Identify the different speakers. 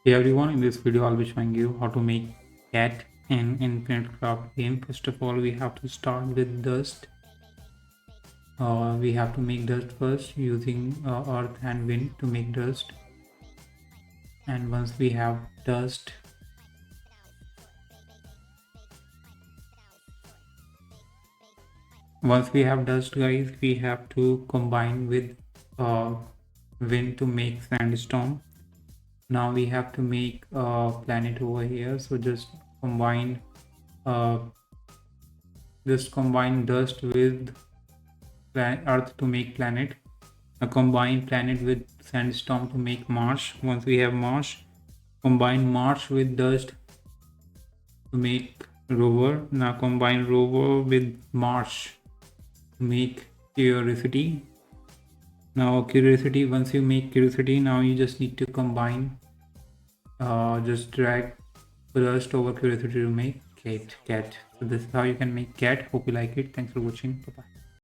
Speaker 1: Hey everyone, in this video I'll be showing you how to make cat in Infinite Craft game. First of all, we have to start with dust. We have to make dust first using earth and wind to make dust. And once we have dust, guys, we have to combine with uh, wind to make sandstone. Now we have to make a planet over here, so combine uh, just combine dust with earth to make planet, a combine planet with sandstorm to make marsh. Once we have marsh, combine marsh with dust to make rover. Now combine rover with marsh to make curiosity. Now curiosity, once you make curiosity, now you just need to combine, just drag dust over curiosity to make cat. So this is how you can make cat. Hope you like it. Thanks for watching. Bye bye.